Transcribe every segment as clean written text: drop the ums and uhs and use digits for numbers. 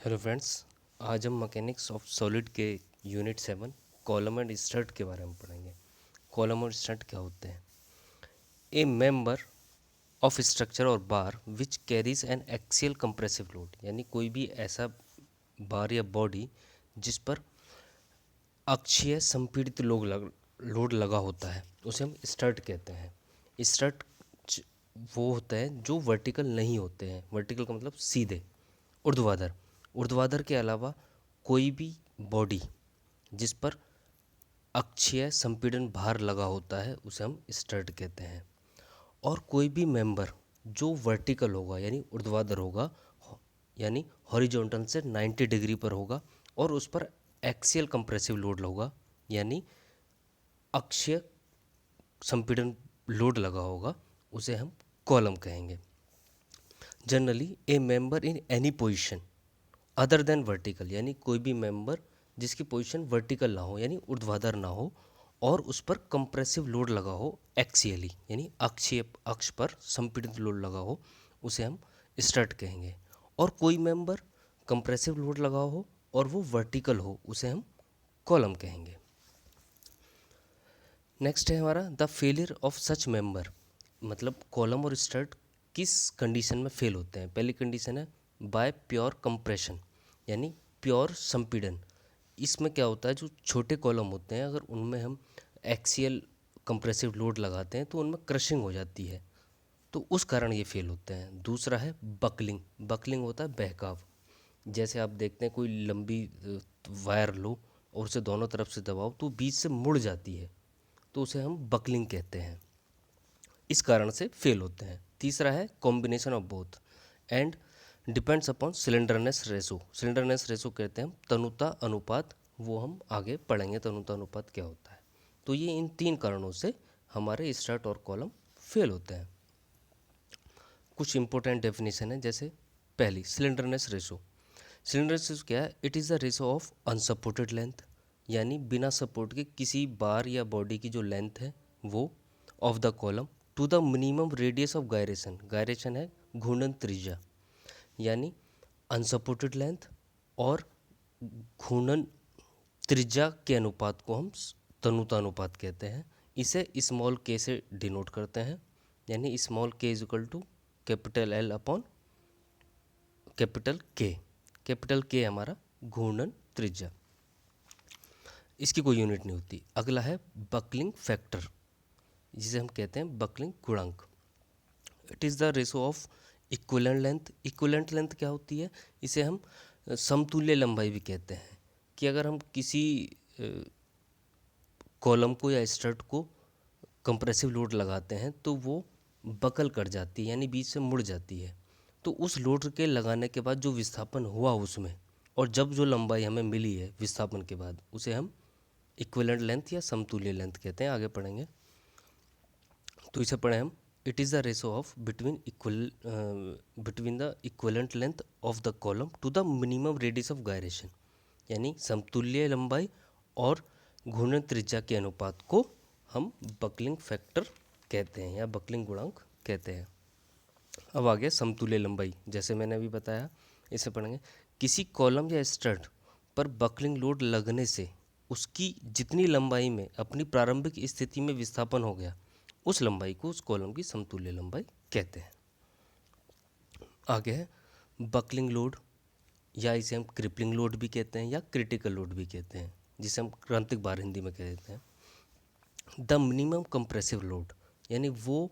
Hello friends, आज हम mechanics of solid के यूनिट 7 कॉलम एंड स्टड के बारे में पढ़ेंगे। कॉलम और स्टड क्या होते हैं? ए मेंबर ऑफ स्ट्रक्चर और bar which carries an axial compressive load, यानी कोई भी ऐसा बार या बॉडी जिस पर अक्षीय संपीड़ित लोड लगा होता है उसे हम स्टड कहते हैं। स्टड वो होता है जो वर्टिकल नहीं होते हैं। वर्टिकल का मतलब सीधे। ऊर्ध्वाधर, ऊर्ध्वाधर के अलावा कोई भी बॉडी जिस पर अक्षीय संपीड़न भार लगा होता है उसे हम स्टड कहते हैं। और कोई भी मेंबर जो वर्टिकल होगा यानी ऊर्ध्वाधर होगा, यानी हॉरिजॉन्टल से 90 डिग्री पर होगा और उस पर एक्सियल कंप्रेसिव लोड होगा, यानी अक्षीय संपीड़न लोड लगा होगा, उसे हम कॉलम कहेंगे। Generally A member in any position other than vertical, यानी कोई भी मेंबर जिसकी पोजीशन वर्टिकल ना हो यानी ऊर्ध्वाधर ना हो और उस पर कंप्रेसिव लोड लगा हो एक्सियली, यानी अक्षीय अक्ष पर संपीड़ित लोड लगा हो, उसे हम स्टड कहेंगे। और कोई मेंबर कंप्रेसिव लोड लगा हो और वो वर्टिकल हो, उसे हम कॉलम कहेंगे। नेक्स्ट है हमारा the failure of such member, मतलब कॉलम और स्टड किस कंडीशन में फेल होते हैं। पहली कंडीशन है बाय प्योर कंप्रेशन, यानी प्योर संपीड़न। इसमें क्या होता है, जो छोटे कॉलम होते हैं अगर उनमें हम एक्सियल कंप्रेसिव लोड लगाते हैं तो उनमें क्रशिंग हो जाती है, तो उस कारण ये फेल होते हैं। दूसरा है बकलिंग। बकलिंग होता है बहकाव। जैसे आप देखते हैं कोई लंबी वायर लो और उसे दोनों तरफ से दबाओ तो बीच से मुड़ जाती है, तो उसे हम बकलिंग कहते हैं। इस कारण से फेल होते हैं। तीसरा है combination of both and depends upon slenderness ratio. Slenderness ratio कहते हैं हम तनुता अनुपात, वो हम आगे पढ़ेंगे तनुता अनुपात क्या होता है। तो ये इन तीन कारणों से हमारे स्टड और कॉलम फेल होते हैं। कुछ इंपॉर्टेंट डेफिनेशन है, जैसे पहली सिलेंडरनेस रेशो। सिलेंडरनेस रेशो क्या है? It is the ratio of unsupported length, यानी बिना सपोर्ट के किसी बार या बॉडी की जो लेंथ है वो, of the column to the minimum radius of gyration. Gyration है घूर्णन त्रिज्या, यानी अनसपोर्टेड लेंथ और घूर्णन त्रिज्या के अनुपात को हम तनुता अनुपात कहते हैं। इसे स्मॉल के से डिनोट करते हैं, यानी small K is equal to capital L upon capital K. Capital K हमारा घूर्णन त्रिज्या, इसकी कोई यूनिट नहीं होती। अगला है बकलिंग फैक्टर, जिसे हम कहते हैं बकलिंग गुणांक। It is the ratio of equivalent length. Equivalent length क्या होती है? इसे हम समतुल्य लंबाई भी कहते हैं, कि अगर हम किसी कॉलम को या स्टड को कंप्रेसिव लोड लगाते हैं तो वो बकल कर जाती है, यानी बीच से मुड़ जाती है। तो उस लोड के लगाने के बाद जो विस्थापन हुआ उसमें, और जब जो लंबाई हमें मिली है विस्थापन के बाद, उसे हम इक्विवेलेंट लेंथ या समतुल्य लेंथ कहते हैं। आगे पढ़ेंगे तो इसे पढ़ें हम। It is the ratio of between the equivalent length of the column to the minimum radius of gyration, यानी समतुल्य लंबाई और घूर्णन त्रिज्या के अनुपात को हम बकलिंग फैक्टर कहते हैं या बकलिंग गुणांक कहते हैं। अब आगे समतुल्य लंबाई, जैसे मैंने अभी बताया, इसे पढ़ेंगे। किसी कॉलम या स्टड पर बकलिंग लोड लगने से उसकी जितनी लंबाई में अपनी प्रारंभिक स्थिति में विस्थापन हो गया, उस लंबाई को उस कॉलम की समतुल्य लंबाई कहते हैं। आगे है बकलिंग लोड, या इसे हम क्रिपलिंग लोड भी कहते हैं या क्रिटिकल लोड भी कहते हैं, जिसे हम क्रांतिक भार हिंदी में कह देते हैं। द मिनिमम कंप्रेसिव लोड, यानी वो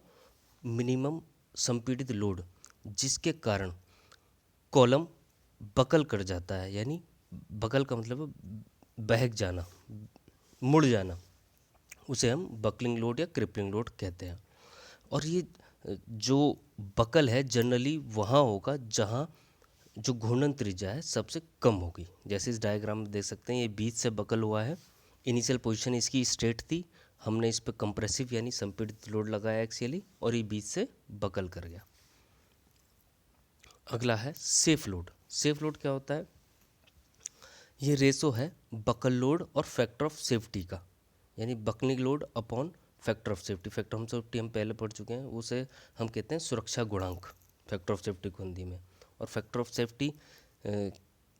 मिनिमम संपीड़ित लोड जिसके कारण कॉलम बकल कर जाता है, यानी बकल का मतलब बहक जाना, मुड़ जाना, उसे हम बकलिंग लोड या क्रिपलिंग लोड कहते हैं। और ये जो बकल है जनरली वहाँ होगा जहाँ जो घूर्णन त्रिज्या है सबसे कम होगी। जैसे इस डायग्राम में देख सकते हैं, ये बीच से बकल हुआ है। इनिशियल पोजीशन इसकी स्ट्रेट थी, हमने इस पर कंप्रेसिव यानी संपीड़ित लोड लगाया एक्सियली, और ये बीच से बकल कर गया। अगला है सेफ लोड। सेफ लोड क्या होता है? ये रेशो है बकल लोड और फैक्टर ऑफ सेफ्टी का, यानी buckling load upon factor of safety. Factor of safety हम पहले पढ़ चुके हैं, उसे हम कहते हैं सुरक्षा गुणांक, फैक्टर ऑफ सेफ्टी को हिंदी में। और फैक्टर ऑफ सेफ्टी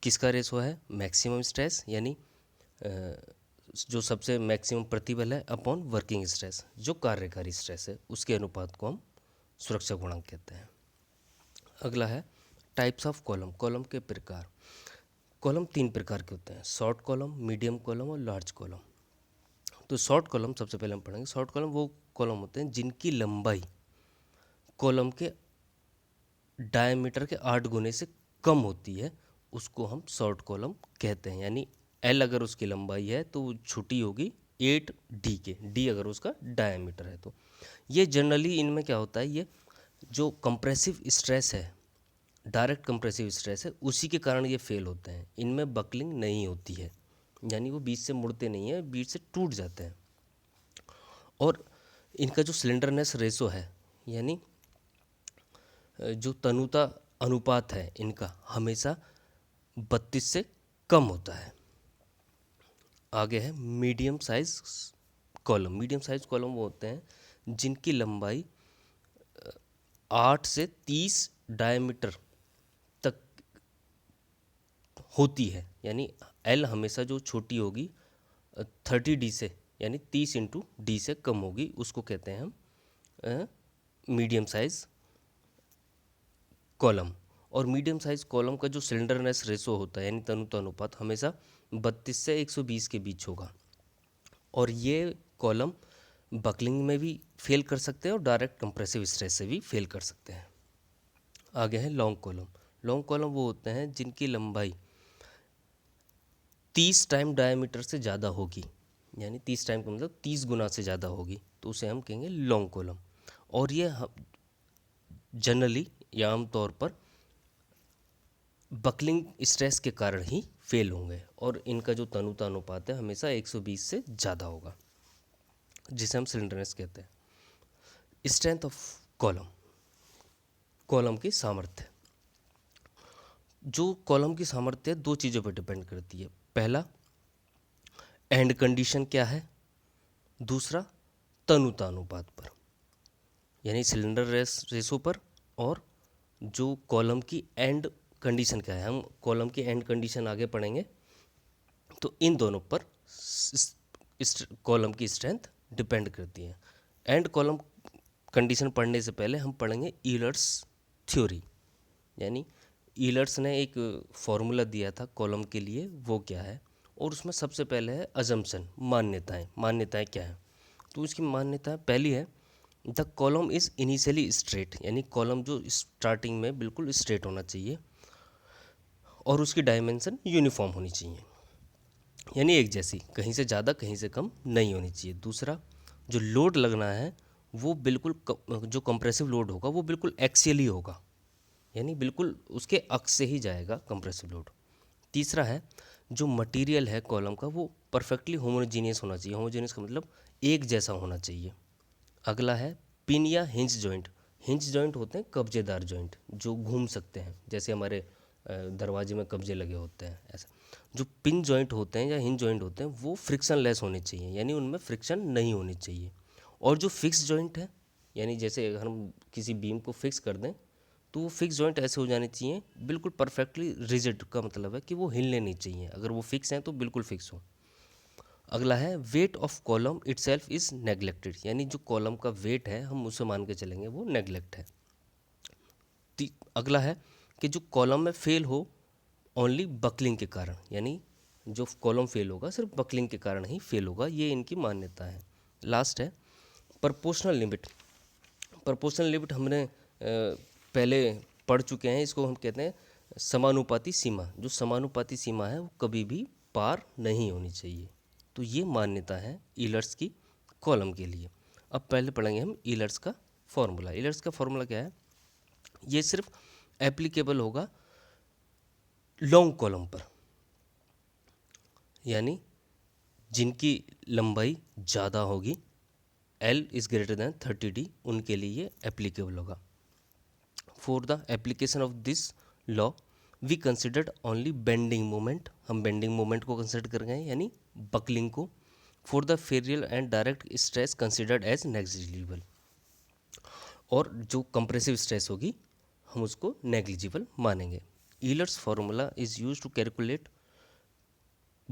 किसका रेशो है, मैक्सिमम स्ट्रेस यानी जो सबसे मैक्सिमम प्रतिबल है अपॉन वर्किंग स्ट्रेस, जो कार्यकारी स्ट्रेस है उसके अनुपात को हम सुरक्षा गुणांक कहते हैं। अगला है टाइप्स ऑफ कॉलम, कॉलम के प्रकार। कॉलम 3 प्रकार के होते हैं, शॉर्ट कॉलम, मीडियम कॉलम और लार्ज कॉलम। तो शॉर्ट कॉलम सबसे पहले हम पढ़ेंगे। शॉर्ट कॉलम वो कॉलम होते हैं जिनकी लंबाई कॉलम के डायमीटर के 8 गुने से कम होती है, उसको हम शॉर्ट कॉलम कहते हैं। यानी एल अगर उसकी लंबाई है तो वो छोटी होगी 8d के, डी अगर उसका डायमीटर है तो। ये जनरली इनमें क्या होता है, ये जो कंप्रेसिव स्ट्रेस है, डायरेक्ट कंप्रेसिव स्ट्रेस है, उसी के कारण ये फेल होते हैं। इनमें बकलिंग नहीं होती है, यानी वो बीच से मुड़ते नहीं हैं, बीच से टूट जाते हैं। और इनका जो सिलेंडरनेस रेशो है, यानी जो तनुता अनुपात है इनका, हमेशा 32 से कम होता है। आगे है medium size column. Medium size column वो होते हैं जिनकी लंबाई 8 से 30 डायमीटर तक होती है, यानी एल हमेशा जो छोटी होगी 30d से, यानी 30 इंटू डी से कम होगी, उसको कहते हैं हम मीडियम साइज कॉलम। और मीडियम साइज कॉलम का जो सिलेंडरनेस रेशो होता है यानी तनुता अनुपात, हमेशा 32 से 120 के बीच होगा। और ये कॉलम बकलिंग में भी फेल कर सकते हैं और डायरेक्ट कंप्रेसिव स्ट्रेस से भी फेल कर सकते हैं। आगे है लॉन्ग कॉलम। लॉन्ग कॉलम वो होते हैं जिनकी लंबाई 30 टाइम डायमीटर से ज़्यादा होगी, यानी 30 टाइम का मतलब 30 गुना से ज़्यादा होगी, तो उसे हम कहेंगे लॉन्ग कॉलम। और ये जनरली या आमतौर पर बकलिंग स्ट्रेस के कारण ही फेल होंगे, और इनका जो तनुता अनुपात है हमेशा 120 से ज़्यादा होगा, जिसे हम सिलेंडरनेस कहते हैं। स्ट्रेंथ ऑफ कॉलम, कॉलम की सामर्थ्य। जो कॉलम की सामर्थ्य दो चीज़ों पर डिपेंड करती है। पहला, एंड कंडीशन क्या है, दूसरा तनुता अनुपात पर, यानी सिलेंडर रेशो पर, और जो कॉलम की एंड कंडीशन क्या है, हम कॉलम की एंड कंडीशन आगे पढ़ेंगे, तो इन दोनों पर कॉलम की स्ट्रेंथ डिपेंड करती है। एंड कॉलम कंडीशन पढ़ने से पहले हम पढ़ेंगे ईलर्स थ्योरी, यानी ईलर्स ने एक फॉर्मूला दिया था कॉलम के लिए, वो क्या है, और उसमें सबसे पहले है अजम्पशन, मान्यताएं। मान्यताएं क्या है, तो उसकी मान्यता पहली है the column is initially straight, यानी कॉलम जो स्टार्टिंग में बिल्कुल स्ट्रेट होना चाहिए और उसकी डायमेंशन यूनिफॉर्म होनी चाहिए, यानी एक जैसी, कहीं से ज़्यादा कहीं से कम नहीं होनी चाहिए। दूसरा, जो लोड लगना है वो बिल्कुल जो कंप्रेसिव लोड होगा वो बिल्कुल एक्सियली होगा, यानी बिल्कुल उसके अक्ष से ही जाएगा कंप्रेसिव लोड। तीसरा है, जो मटेरियल है कॉलम का वो परफेक्टली होमोजेनियस होना चाहिए। होमोजेनियस का मतलब एक जैसा होना चाहिए। अगला है पिन या हिंज जॉइंट। हिंज जॉइंट होते हैं कब्जेदार जॉइंट जो घूम सकते हैं, जैसे हमारे दरवाजे में कब्जे लगे होते हैं, ऐसा। जो पिन जॉइंट होते हैं या हिंज जॉइंट होते हैं वो फ्रिक्शन लेस होने चाहिए, यानी उनमें फ्रिक्शन नहीं होनी चाहिए। और जो फिक्स जॉइंट है, यानी जैसे अगर हम किसी बीम को फिक्स कर दें तो वो फिक्स जॉइंट ऐसे हो जाने चाहिए बिल्कुल परफेक्टली रिजिड, का मतलब है कि वो हिलने नहीं चाहिए, अगर वो फिक्स हैं तो बिल्कुल फिक्स हो। अगला है weight of column itself is neglected, यानी जो कॉलम का वेट है हम उसे मान के चलेंगे वो नेग्लेक्ट है। अगला है कि जो कॉलम में फेल हो ओनली बकलिंग के कारण, यानी जो कॉलम फेल होगा सिर्फ बकलिंग के कारण ही फेल होगा, ये इनकी मान्यता है। लास्ट है प्रोपोर्शनल लिमिट। प्रोपोर्शनल लिमिट हमने पहले पढ़ चुके हैं, इसको हम कहते हैं समानुपाती सीमा। जो समानुपाती सीमा है वो कभी भी पार नहीं होनी चाहिए, तो ये मान्यता है ईलर्स की कॉलम के लिए। अब पहले पढ़ेंगे हम ईलर्स का फॉर्मूला। ईलर्स का फॉर्मूला क्या है, ये सिर्फ एप्लीकेबल होगा लॉन्ग कॉलम पर, यानी जिनकी लंबाई ज़्यादा होगी, L is greater than 30d, उनके लिए ये एप्लीकेबल होगा। For the application of this law we considered only bending moment, हम बेंडिंग मोमेंट को कंसिडर कर गए यानी बकलिंग को। For the ferial and direct stress considered as negligible, और जो कंप्रेसिव स्ट्रेस होगी हम उसको नेग्लिजिबल मानेंगे। Euler's formula is use to calculate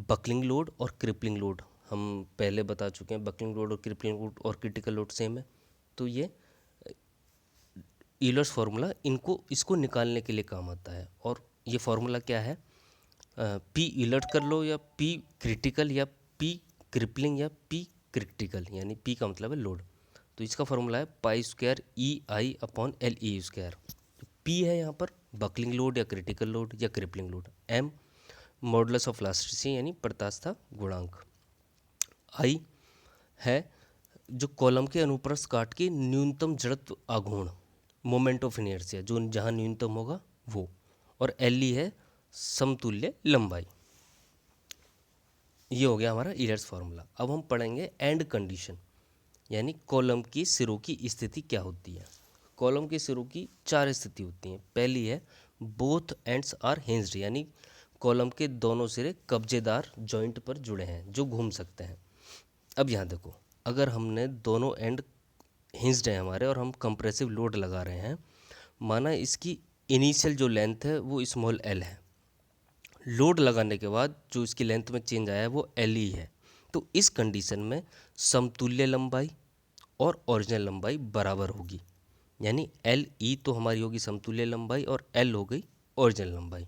buckling load और क्रिपलिंग लोड। हम पहले बता चुके हैं बकलिंग लोड और क्रिपलिंग लोड और क्रिटिकल लोड सेम है। तो ये ईलर्स फार्मूला इसको निकालने के लिए काम आता है। और ये फार्मूला क्या है, पी ईलर्ट कर लो या पी क्रिटिकल या पी क्रिपलिंग या पी क्रिटिकल, यानी पी का मतलब है लोड। तो इसका फार्मूला है pi square E I upon L E square. P है यहाँ पर बकलिंग लोड या क्रिटिकल लोड या crippling load, M modulus of elasticity यानी प्रत्यास्थता गुणांक, आई है जो कॉलम के अनुप्रस्थ काट के न्यूनतम जड़त्व आघूर्ण मोमेंट ऑफ इनर्शिया जो जहाँ न्यूनतम होगा वो, और एल ई है समतुल्य लंबाई। ये हो गया हमारा ईलर्स फार्मूला। अब हम पढ़ेंगे एंड कंडीशन, यानी कॉलम की सिरों की स्थिति क्या होती है। कॉलम के सिरों की 4 स्थिति होती हैं। पहली है बोथ एंड्स आर हिंज्ड, यानी कॉलम के दोनों सिरे कब्जेदार जॉइंट पर जुड़े हैं जो घूम सकते हैं। अब यहाँ देखो, अगर हमने दोनों एंड हिंज्ड हैं हमारे और हम कंप्रेसिव लोड लगा रहे हैं, माना इसकी इनिशियल जो लेंथ है वो स्मॉल एल है, लोड लगाने के बाद जो इसकी लेंथ में चेंज आया है वो एल ई है। तो इस कंडीशन में समतुल्य लंबाई और ओरिजिनल लंबाई बराबर होगी, यानी एल ई तो हमारी होगी समतुल्य लंबाई और एल हो गई ओरिजिनल लंबाई।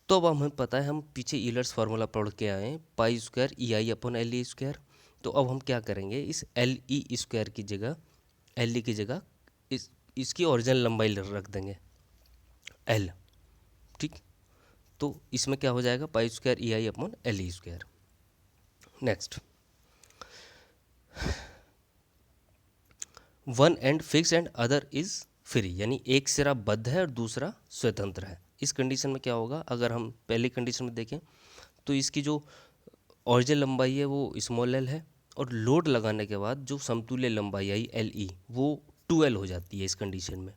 तो अब हमें पता है, हम पीछे ईलर्स फार्मूला पढ़ के आए हैं पाई square E I upon L E square. तो अब हम क्या करेंगे, इस एल ई स्क्वायर की जगह एल ई की जगह इसकी ओरिजिनल लंबाई रख देंगे एल, ठीक। तो इसमें क्या हो जाएगा पाई square E I upon L E square. Next, one and fix and other is free, यानी एक सिरा बद्ध है और दूसरा स्वतंत्र है। इस कंडीशन में क्या होगा, अगर हम पहली कंडीशन में देखें तो इसकी जो ओरिजिनल लंबाई है वो स्मॉल एल है, और लोड लगाने के बाद जो समतुल्य लंबाई आई एल ई वो 2L हो जाती है इस कंडीशन में।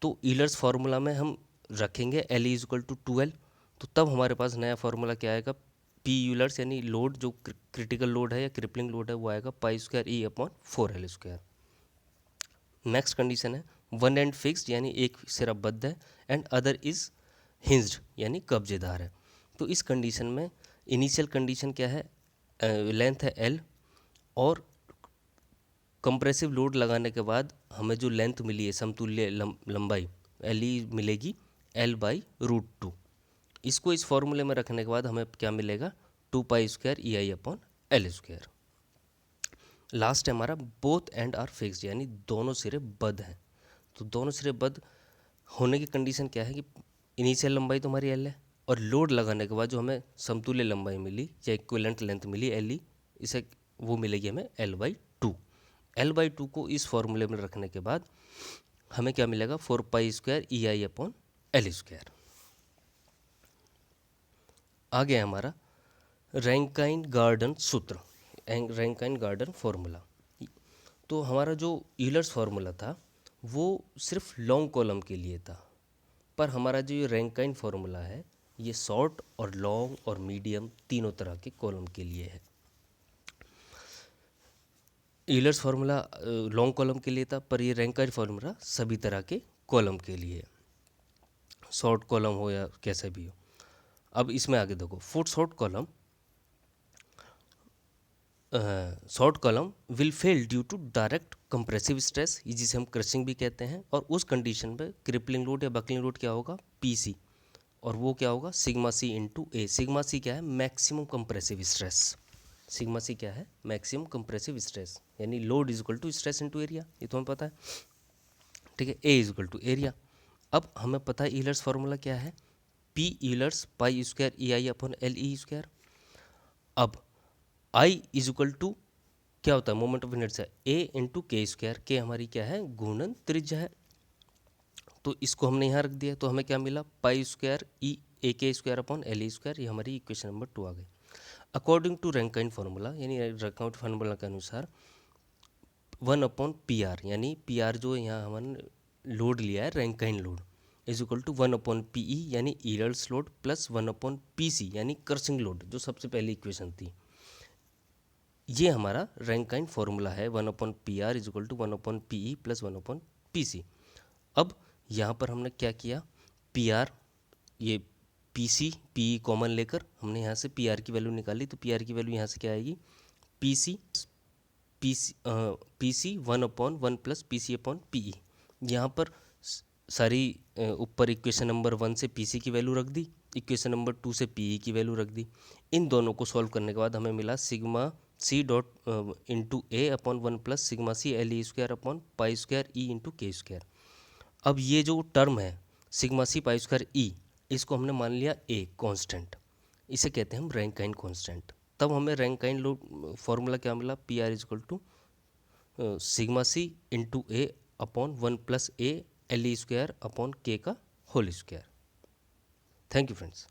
तो ईलर्स फार्मूला में हम रखेंगे L E equal to 2L। तो तब हमारे पास नया फार्मूला क्या आएगा, पी यूलर्स यानी लोड जो क्रिटिकल लोड है या क्रिपलिंग लोड है वो आएगा पाई स्क्वायर ई upon 4L square. Next condition है वन एंड फिक्स्ड, यानी एक सिरा बद्ध है, एंड अदर इज हिंज्ड यानी कब्जेदार है। तो इस कंडीशन में इनिशियल कंडीशन क्या है, लेंथ है एल, और कंप्रेसिव लोड लगाने के बाद हमें जो लेंथ मिली है समतुल्य लंबाई एल ई मिलेगी एल बाई रूट 2। इसको इस फॉर्मूले में रखने के बाद हमें क्या मिलेगा, 2 पाई square E I upon L square. Last है हमारा बोथ एंड आर फिक्स्ड, यानी दोनों सिरे बद्ध हैं। तो दोनों सिरे बद्ध होने की कंडीशन क्या है कि इनिशियल लंबाई तो हमारी एल है, और लोड लगाने के बाद जो हमें समतुल्य लंबाई मिली या इक्विवेलेंट लेंथ मिली एल ई, इसे वो मिलेगी हमें एल बाई 2। एल बाई 2 को इस फॉर्मूले में रखने के बाद हमें क्या मिलेगा, 4 पाई square E I upon L square. आ गया हमारा रैंकाइन गार्डन सूत्र, रैंकाइन गार्डन फार्मूला। तो हमारा जो ईलर्स फार्मूला था वो सिर्फ लॉन्ग कॉलम के लिए था, पर हमारा जो ये रैंकाइन फार्मूला है ये शॉर्ट और लॉन्ग और मीडियम तीनों तरह के कॉलम के लिए है। ईलर्स फार्मूला लॉन्ग कॉलम के लिए था, पर ये रैंकाइन फार्मूला सभी तरह के कॉलम के लिए है, शॉर्ट कॉलम हो या कैसे भी हो। अब इसमें आगे देखो, foot short column will fail due to direct compressive stress, जिसे हम क्रशिंग भी कहते हैं, और उस कंडीशन पे क्रिपलिंग लोड या बकलिंग लोड क्या होगा, पीसी, और वो क्या होगा sigma C into A. Sigma C क्या है, maximum compressive stress. Sigma C क्या है, मैक्सिमम कंप्रेसिव स्ट्रेस, यानी load is equal to stress into area, ये तो हमें पता है, ठीक है। A is equal to area. अब हमें पता है ईलर्स फार्मूला क्या है, P Euler's pi square E I upon L E square. अब आई इज इक्वल टू क्या होता है, moment of inertia, A into K square. के हमारी क्या है, घूर्णन त्रिज्या है, तो इसको हमने यहाँ रख दिया। तो हमें क्या मिला, पाई square E A K square upon L E square. ये हमारी इक्वेशन नंबर 2 आ गई। अकॉर्डिंग टू रैंकाइन फार्मूला, यानी रैंकाइन फार्मूला के अनुसार 1 अपॉन पी आर, यानी पी आर जो यहाँ हमने लोड लिया है Rankine load, is equal to 1 upon P E यानी Euler's load plus 1 upon P C यानी क्रशिंग लोड, जो सबसे पहली इक्वेशन थी। ये हमारा रैंकाइन फार्मूला है, 1 upon P R is equal to 1 upon P E plus 1 upon P C. अब यहाँ पर हमने क्या किया, पी आर ये पी सी पी कॉमन लेकर हमने यहाँ से पी आर की वैल्यू निकाली, तो पी आर की वैल्यू यहाँ से क्या आएगी, P C P C 1/1 plus P C upon P E. यहाँ पर सारी ऊपर इक्वेशन नंबर 1 से पी सी की वैल्यू रख दी, इक्वेशन नंबर 2 से पी ई की वैल्यू रख दी। इन दोनों को सॉल्व करने के बाद हमें मिला sigma C dot into A upon 1 plus sigma C L E square upon pi square E into K square. अब ये जो टर्म है सिग्मा सी पाई स्क्वायर ई, इसको हमने मान लिया ए कांस्टेंट, इसे कहते हैं हम रैंकाइन कांस्टेंट। तब हमें रैंकाइन लो फॉर्मूला क्या मिला, P R is equal to sigma C into A upon 1 plus A L E square upon K का whole square. Thank you friends.